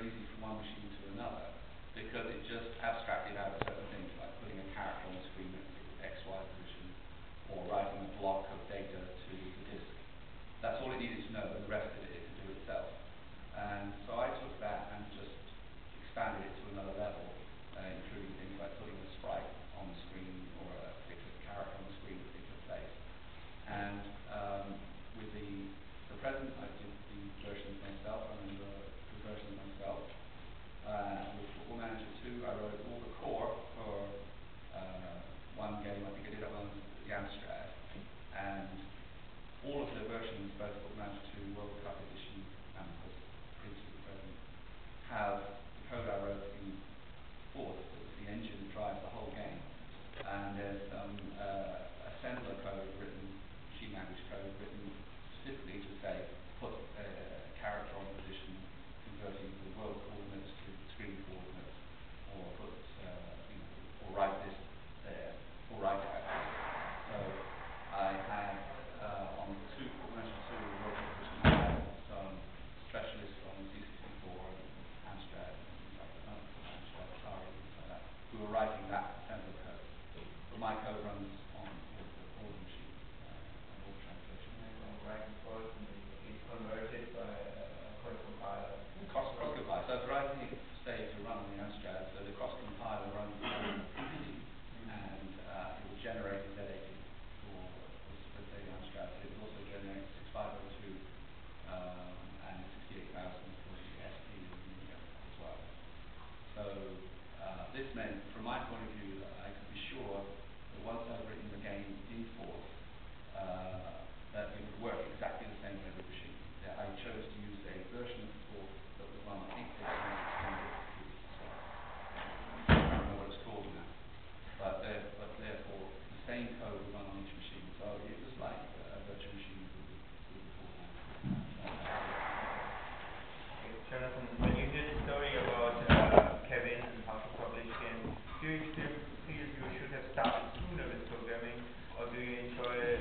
very easy from one machine to another because it just abstracted out certain things like putting a character on the screen at X, Y position or writing a block of data to the disk. That's all it needed to know, and the rest of it could do itself. And so I took that and just expanded it to another level, including things like putting a sprite on the screen or a particular character on the screen at a particular place. And with the present, I did the versions myself, I mean the versions myself. With Football Manager 2, I wrote all the core for one game. I think I did that one with the Amstrad. And all of the versions, both Football Manager 2, World Cup Edition, and of course, previously the present, have the code I wrote in Forth. It's the engine that drives the whole game. And there's some assembler code written, machine language code written specifically to say, put a character on position, converting the world coordinates to screen coordinates, or put, or write this there, or write it out. So I had on the Football Manager 2 World Cup Edition, I had some specialists on C64 and Amstrad and things like that, Amstrad, Atari, things like that, who were writing that assembler code. But my code runs on all the machines and all the translations. Right, it's converted by a cross compiler. Cross compile. So if writing it stage to run on the Amstrad, so the cross compiler runs on PC, and it will generate Z80 for say the Amstrad, but it will also generate 6502 and 68000 for the ST and Amiga as well. So this meant, from my point of view, that I could be sure that once I've written the game in Forth, that it would work exactly the same on every machine. Yeah, I chose to use a version of Forth that would run 8-bit and 16-bit computers. I don't remember what it's called now. But therefore, the same code would run on each machine. So it was like a virtual machine with the Forth. Jonathan, when you hear the story about Kevin and how to publish games, do you still feel you should have started sooner with programming, or do you enjoy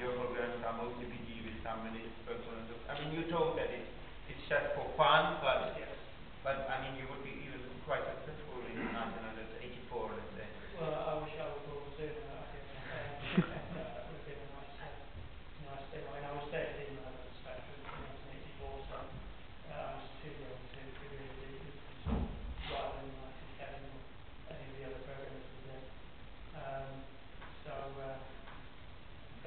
your programs are mostly PG with some municipal concepts? I mean, you told that it's just for fun, but I mean, you would be even quite successful in 1984, let's say. Well, I wish I would have sooner. I think that would have been a nice thing. I mean, I was 13 when I got the Spectrum in 1984, so I was too young to really do sort of write anything like Kevin or any of the other programs we did.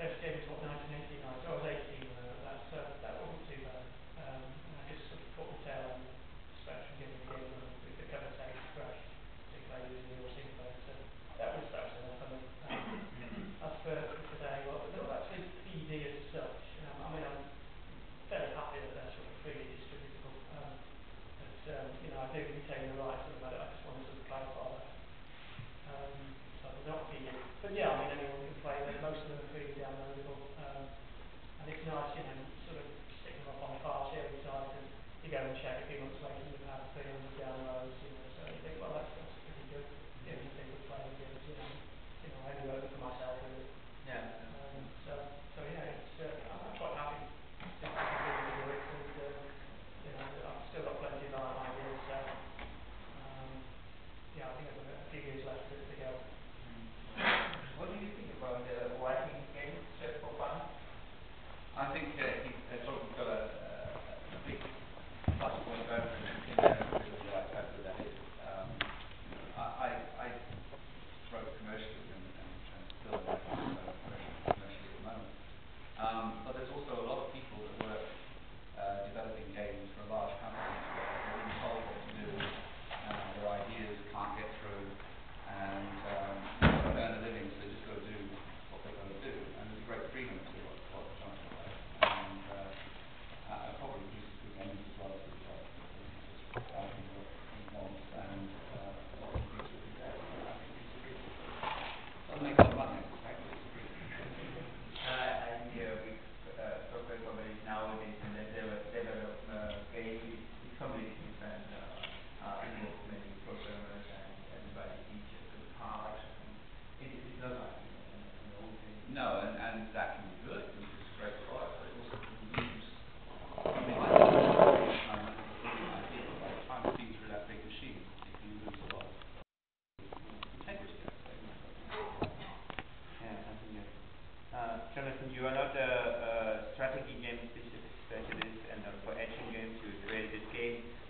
First game was what, 1989, so I was 18 when I wrote that, so that wasn't too bad. And I just sort of put my tail on Spectrum, giving the game with the cover text fresh, particularly using your sync code, so that was enough for me. As for today, well, not actually PD as such. I mean, I'm fairly happy that they're sort of freely distributable, but I do retain the rights to them. I just want to sort of clarify that. So they're not PD. But yeah, I mean, anyone can play them. Most of them are freely downloadable. And it's nice, sort of stick them up on a file sharing site and you go and check a few months later and you've had 300 downloads, so you think, well, that's pretty good. If people play the games, I only wrote them for myself, really. Yeah. So yeah, I'm quite happy to continue to do it, and I've still got plenty of ideas, so yeah, I think I've got a few years left to go. What do you think about writing games just for fun? I think he's sort of got a big plus point over in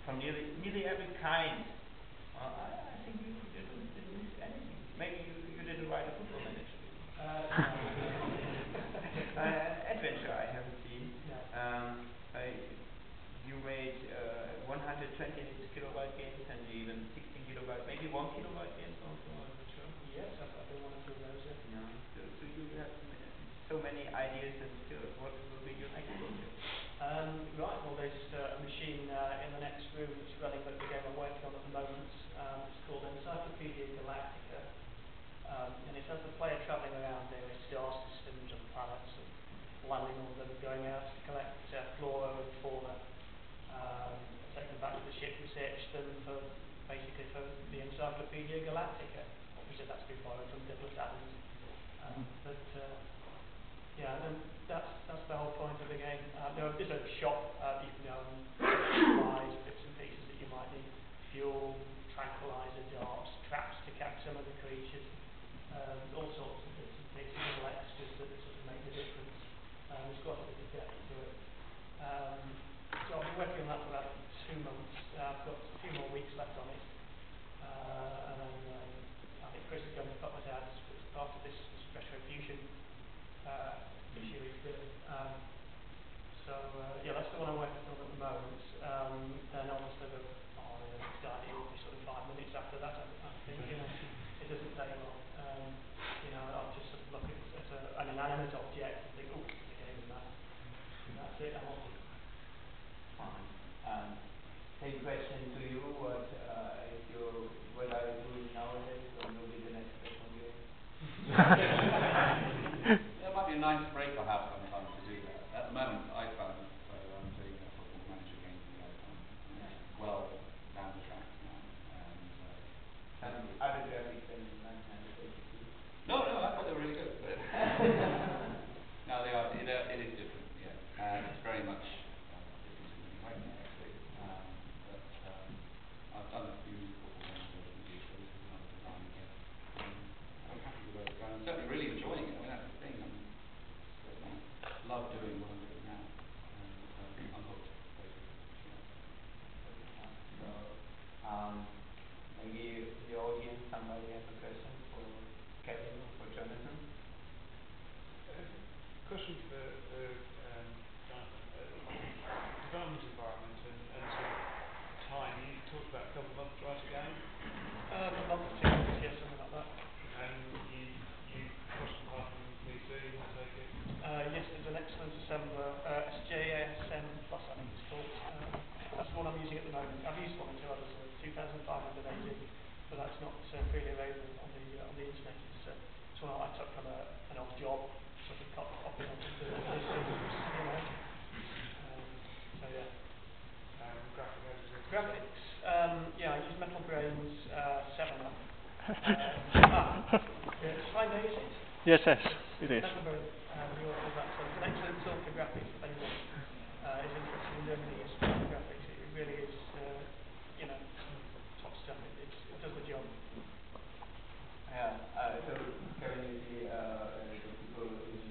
from nearly every kind. I think you didn't miss anything. Maybe you didn't write a football manager. Adventure I haven't seen. No. You made 128 kilobyte games and even 16 kilobyte, maybe 1 kilobyte games also, I'm not sure. Yes, I've been one of those. Yeah. So you have so many ideas and skills. What will be your next project? Right, well there's a machine in the next room that's running the game I'm working on at the moment. It's called Encyclopedia Galactica. And it has the player travelling around various star systems and planets and landing on them, going out to collect flora and fauna, take them back to the ship, research them for the Encyclopedia Galactica. Obviously that's been borrowed from Douglas Adams. Yeah, and that's the whole point of the game. There's a shop that you can go and buy bits and pieces that you might need: fuel, tranquilizer darts, traps to catch some of the creatures, all sorts of bits and pieces, little extras that sort of make the difference. There's quite a bit of depth to it. So I've been working on that for about 2 months. I've got a few more weeks left on it, and then I think Chris is going to put my dad's after this retrofusion issue is done. Yeah, that's the one I'm working on at the moment. Then obviously the next idea will be sort of 5 minutes after that. I think it doesn't take long. I'll just sort of look at an inanimate object and think, oh, it's a game of that. And that's it. I'm on. Fine. Same question to you. What are you doing nowadays? What will be the next step on game? There might be a nice break I'll have sometimes to do that. At the moment, iPhone, so I'm doing a football manager game for the iPhone. Well down the track now. And other graphics than 982? No, I thought they were really good. No, they are. It is different, yeah. And it's very much different in many ways, actually. I've done a few football manager reviews, so this is another design again. I'm happy with where it's going. I'm certainly really enjoying it. I mean, that's the thing. I love doing what I'm doing now. And I'm hooked, basically. So, maybe in the audience somebody has a question for Kevin or for Jonathan? Question for Jonathan. Development environment and sort of time. You talked about a couple of months to write a game. A month or 2 months, yeah, something like that. And you crossed the path from PC, I take it? Yes, there's an excellent assembler, SJSM Plus, I think it's called. That's the one I'm using at the moment. I've used one or two others, 2580, but that's not freely available on the internet. It's one I took from an old job, sort of copied onto the systems, so yeah. Graphic editor. Graphics, yeah, I use Metal Brains 7-up. Slide is it? Yes, it is. Metal Brains, the author of that, so it's an excellent tool for graphics if anyone is interested in learning the history of graphics. It really is, top stuff. It does the job. Yeah, so Kevin, you see, the people who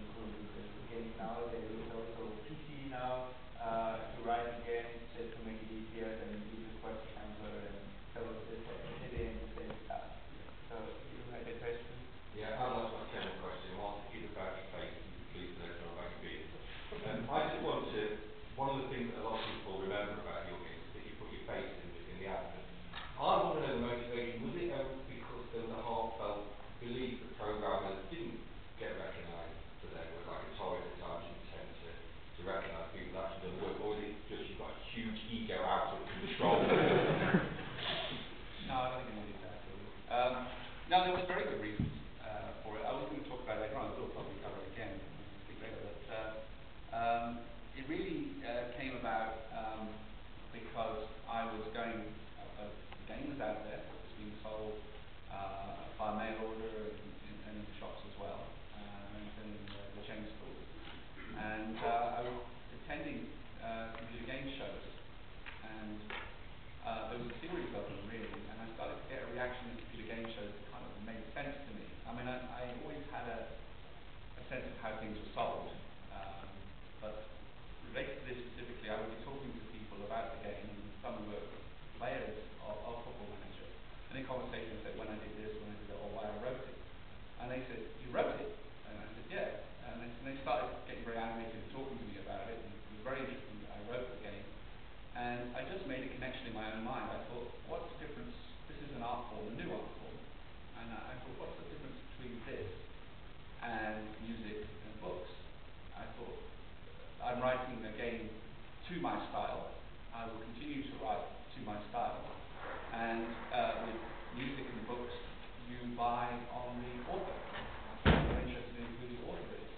games now, they use also PC now to write games just to make it easier than use a squash assembler, and so it's hitting the same stuff. So you had a question? Yeah, I'd like to ask Ken a question. Whilst it is about your face, you can please let us know about your beard. I just want to, one of the things that a lot of people remember about your games is that you put your face in the advert. I want to know the motivation. Was it because there was a heartfelt belief that programmers didn't get recognised for their work, like Atari at the time didn't tend to recognise people that actually done work, or is it just you've got a huge ego out of control? No, I don't think it is that at all. No, there was very good reasons for it. I was going to talk about it later on. We'll probably cover it again when we speak later. But it really came about because I was going. The game was out there. It was being sold by mail order and in the shops as well, and in the chain stores. And I was attending computer game shows, and there was a series of them really, and I started to get a reaction at computer game shows that kind of made sense to me. I mean, I always had a sense of how things were sold, but related to this specifically, I would be talking to people about the game, and some were my style. I will continue to write to my style. And with music and books, you buy on the author. You're interested in who the author is.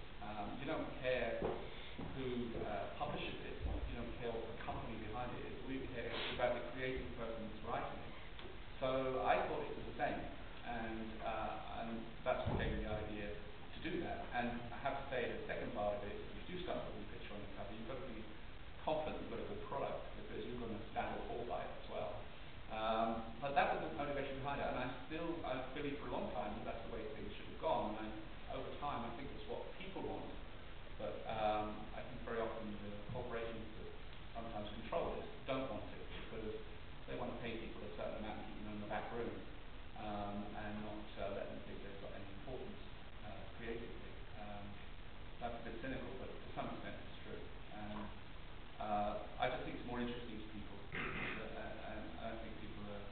You don't care who publishes it. You don't care what the company behind it is. We care about the creative person who's writing it. So I thought it was the same, and that's what gave me the idea to do that. And I have to say, the second part of it, if you do start putting a picture on the cover, you've got to be confident you've got a good product, because you're going to stand or fall by it as well. But that was the motivation behind it, and I believe for a long time that that's the way things should have gone. And over time, I think it's what people want. But I think very often the corporations that sometimes control this don't want it, because they want to pay people a certain amount and keep them in the back room, and not let them think they've got any importance creatively. That's a bit cynical, but to some extent it's true. And I just think it's more interesting to people, and I think people are,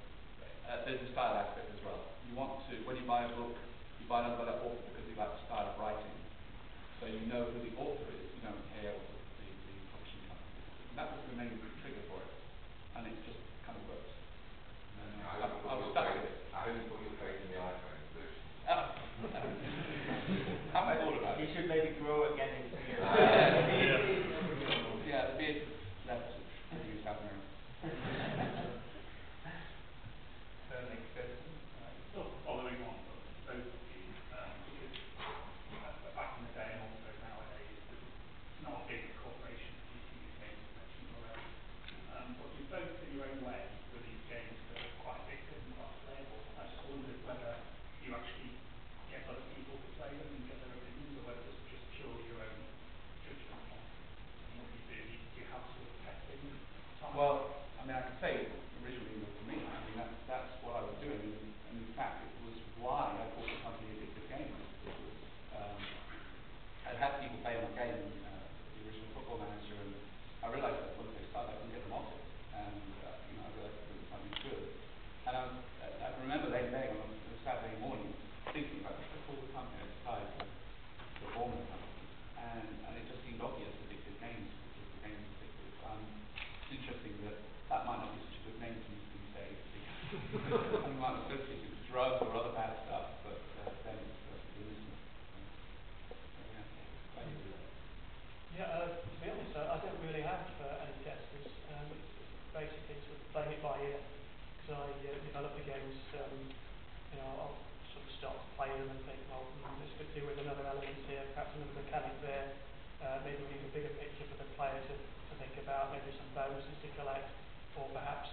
there's a style aspect as well. You want to, when you buy a book, you buy another by that author because you like the style of writing. So you know who the author is, you don't care what the publishing company is. And that was the main trigger for it. And it just kind of works. I was stuck with it. I hope you put your faith in the iPhone version. How have I thought about it? You should maybe grow again in beard. Yeah, the beard left in South America. So next question. Following on from both of you, because back in the day and also nowadays, it's not a big corporation producing these games, you mentioned already. But you both, in your own way, release games that are quite addictive and quite playable. I just wondered whether you actually get other people to play them and get their opinions, or whether it's just purely your own judgment on what you do. Do you have sort of testing time? Well, I mean, I can say originally for me, I mean, that's what I was doing. And in fact, it was why I called the company Addictive Games. It was, I'd had people play my game, the original Football Manager, and I realised that once they started, I couldn't get them off it. And, I realised it was something good. And I remember laying there on a Saturday morning thinking about the call the company I decided to form the company. And it just seemed obvious, Addictive Games, because the game was addictive. It's interesting that might not be such a good name to use these days, because you might associate it with drugs or other bad stuff, but then it's innocent. Glad you do that. Yeah, to be honest, I don't really have any testers. It's basically sort of playing it by ear. Because I develop the games, I'll sort of start to play them and think, well, this could do with another element here, perhaps another mechanic there. Maybe we need a bigger picture for the player to think about, maybe some bonuses to collect, or perhaps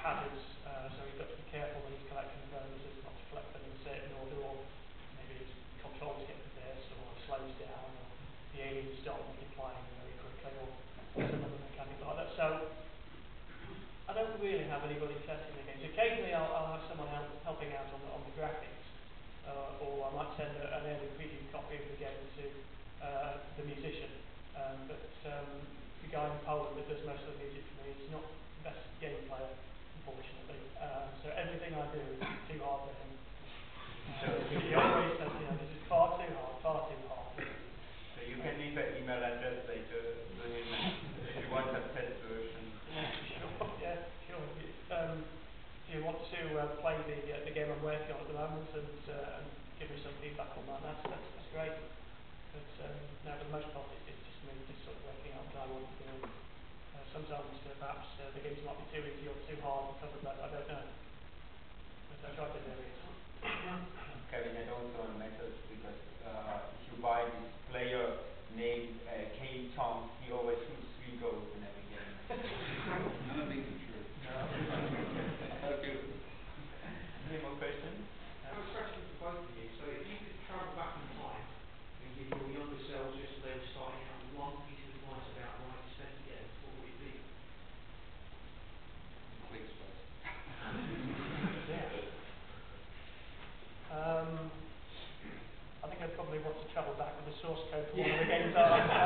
hazards, so he's got to be careful when he's collecting the bonuses, not to collect them in a certain order, or maybe his controls get possessed, or he slows down, or the aliens start multiplying very quickly, or some other mechanic like that. So I don't really have anybody testing the games. Occasionally I'll have someone helping out on the graphics, or I might send an early preview copy of the game to the musician. But the guy in Poland that does most of the music for me is not the best game player, unfortunately. So everything I do is too hard for him. He always says, this is far too hard, far too hard. So you can leave an email address later to him if you want a test version. Sure. If you want to play the game I'm working on at the moment and give me some feedback on that, that's great. But no, for the most part, it's just me just sort of working out what I want to do. Sometimes perhaps the games might be too easy or too hard because of that. I don't know. But I try to vary it. Kevin had also a method, because if you buy this player named Toms, he always shoots 3 goals in every game. None of these are true. No. I've had a few of them. Any more questions? I have a question for both of you. So if you could travel back in time and give your younger selves, just as they were starting out, one piece of advice about writing spec games, what would it be? Please, first. I think I'd probably want to travel back with the source code for one of the games I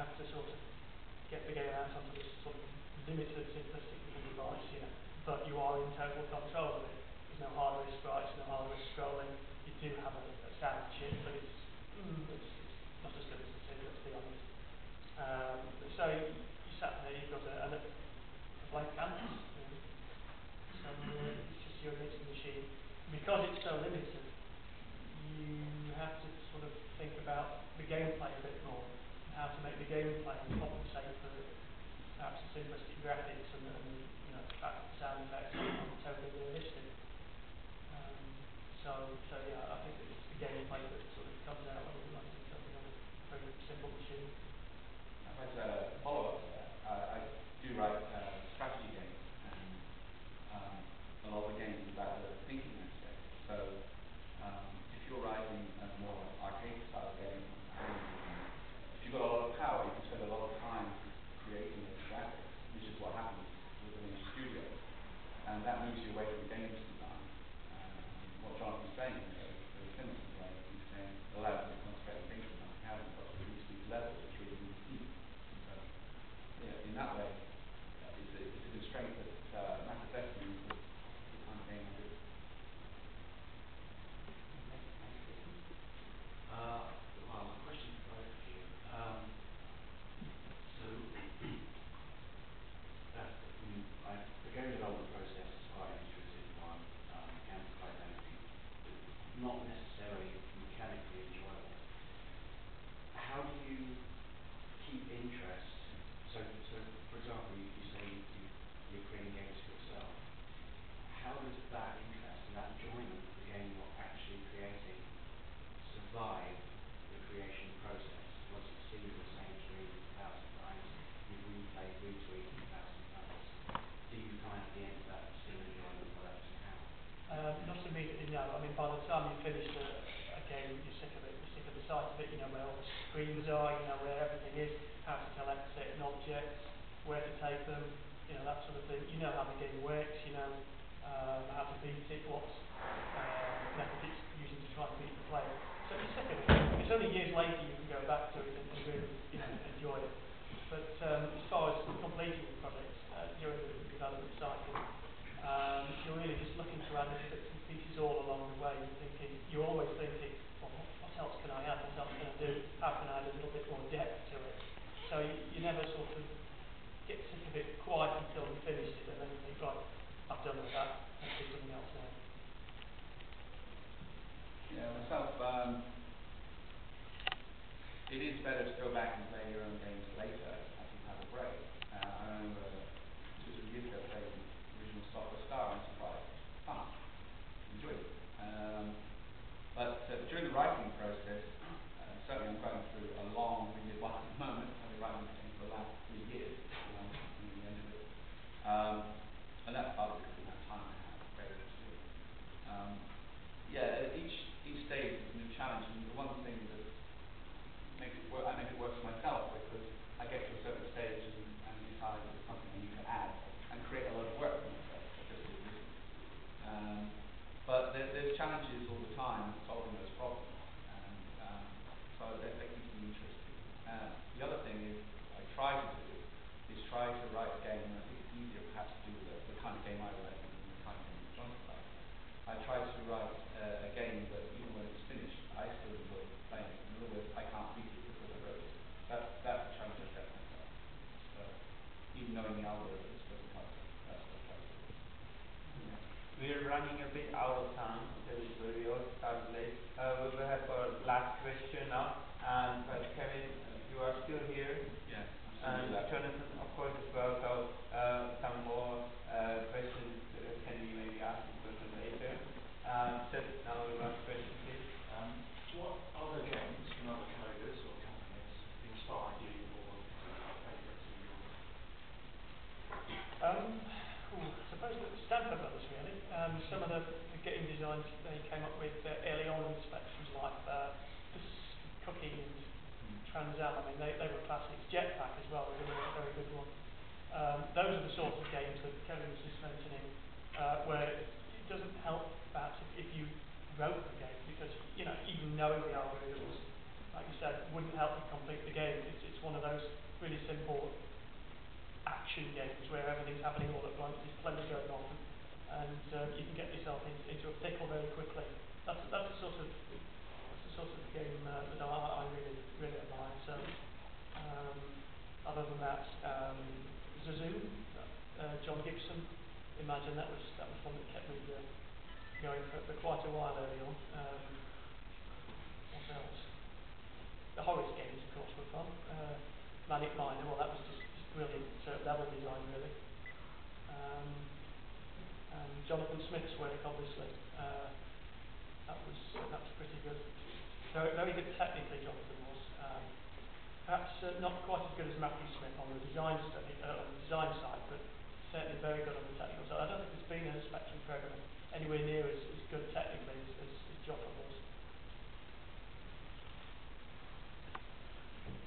have to sort of get the game out onto this sort of limited simplistic device, you know, but you are in total control of it. There's no hardware sprites, no hardware scrolling. You do have a sound chip, but it's not as good as the two, let's be honest. So you sat there, you've got a blank canvas, really. So it's just your mixing machine. Because it's so limited, you have to sort of think about the gameplay a bit more, and how to make the gameplay compensate for perhaps the simplistic graphics and you know, the fact that the sound effects are totally realistic. So yeah, I think it's the gameplay that sort of comes out when you're running something on a very simple machine. As a follow-up to that, I do write strategy games, and a lot of the games are about the thinking aspect. So if you're writing a more arcade style game, if you've got a lot of power, you can spend a lot of time creating those graphics, which is what happens within a studio, and that moves you away from games design. What Jonathan's saying is very similar to what he's saying. It allows you to concentrate on thinking. You haven't got to reach these levels, which really need deep. So, yeah, in that way, it's a constraint that matters less to me than the kind of game I do. Well, my question for both of you. The game development process is quite an intuitive one, can be quite lengthy, not necessarily mechanically enjoyable. How do you keep interest? So for example, you say you're creating games for yourself. How does that interest and that enjoyment of the game you're actually creating survive the creation process? Once you've seen the same screen 1,000 times, you've replayed, retweeted 1,000 times. Do you find at the end of that still enjoying the work you have? Not immediately, no. I mean, by the time you finish a game, you're sick of it. You're sick of the sight of it. You know where all the screens are. You know where everything is. How to collect certain objects. Where to take them. You know, that sort of thing. You know how the game works. You know how to beat it. What method it's using to try and beat the player. So you're sick of it. It's only years later you can go back to it and really, you know, enjoy it. But as far as completing the projects during the development cycle, you're really just looking to add little bits and pieces all along the way. You're always thinking, well, what else can I add? What else can I do? How can I add a little bit more depth to it? So you never sort of get sick of it quite until you finish it, and then you think, right, I've done with that. Let's do something else now. Yeah, myself, it is better to go back and play your own games later after you've had a break. I remember 2 or 3 years ago playing the original Software Star and Surprise. Fun. Enjoyed it. But during the writing process, certainly I'm going through a long-winded one at the moment. I've been writing this thing for the last 3 years. I'm near the end of it. And that's partly because of the time I have available to do it. Yeah, each stage is a new challenge, and the one thing that makes it work, I make it work for myself, because I get to a certain stage and decide that it's something I need to add and create a lot of work for myself, just as this is. But there's challenges all the time solving those problems, and so that keeps me interested. The other thing is I try to do is try to write a game, and I think it's easier perhaps to do the kind of game I write than the kind of game that Jonathan writes. I try to write a game that even when it's finished, I still enjoy playing it. In other words, I can't beat it because I wrote it. That's a challenge I set myself. So even knowing the algorithms doesn't help. That's what I try to do. Yeah. We're running a bit out of time, so we all start late. We will have our last question now, but Kevin, you are still here. Yeah. And Jonathan, of course, as well. So some more questions can be maybe asked in person later. Just now the last question, please. What other games from other coders or companies inspired you or favourites of yours? I suppose that the Stanford brothers, really. Some of the game designs they came up with early on in Spectrums, like the Cookie and Transam. I mean, they were classics. Jetpack as well was a very good one. Those are the sorts of games that Kevin was just mentioning, where it doesn't help perhaps if you wrote the game, because you know, even knowing the algorithms, like you said, wouldn't help you complete the game. It's one of those really simple action games where everything's happening all at once, there's plenty going on, and you can get yourself into a pickle very quickly. That's the sort of game that I really admire. So other than that, Zoom, John Gibson, Imagine, that was one that kept me going for quite a while early on. What else? The Horace games, of course, were fun. Manic Miner, well, that was just brilliant level design, really. And Jonathan Smith's work, obviously, that was pretty good. Very good technically, Jonathan was. Perhaps not quite as good as Matthew Smith on the design side, but certainly very good on the technical side. I don't think there's been a Spectrum programmer anywhere near as good technically as Jonathan was.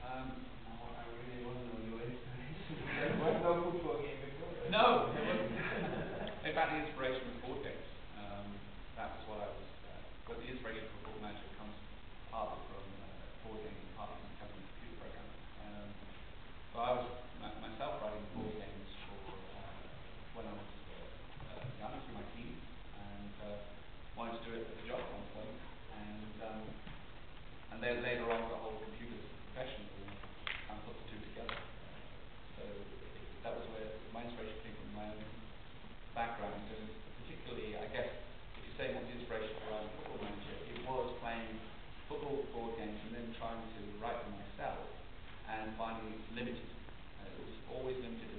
I really want to know your inspiration. There was no football game before. No, there wasn't. In fact, the inspiration was board games. That was what I was. But the inspiration for Football Manager comes partly from board games and partly from becoming a computer programmer. So I was myself writing board games for when I was young, through my teens, and wanted to do it as a job at one point, and then later on got a whole computers professional and kind of put the two together. So that was where my inspiration came from, my own background, and particularly, I guess, if you say what's the inspiration around Football Manager, it was playing football board games and then trying to write them myself and finding it limited. It was always limited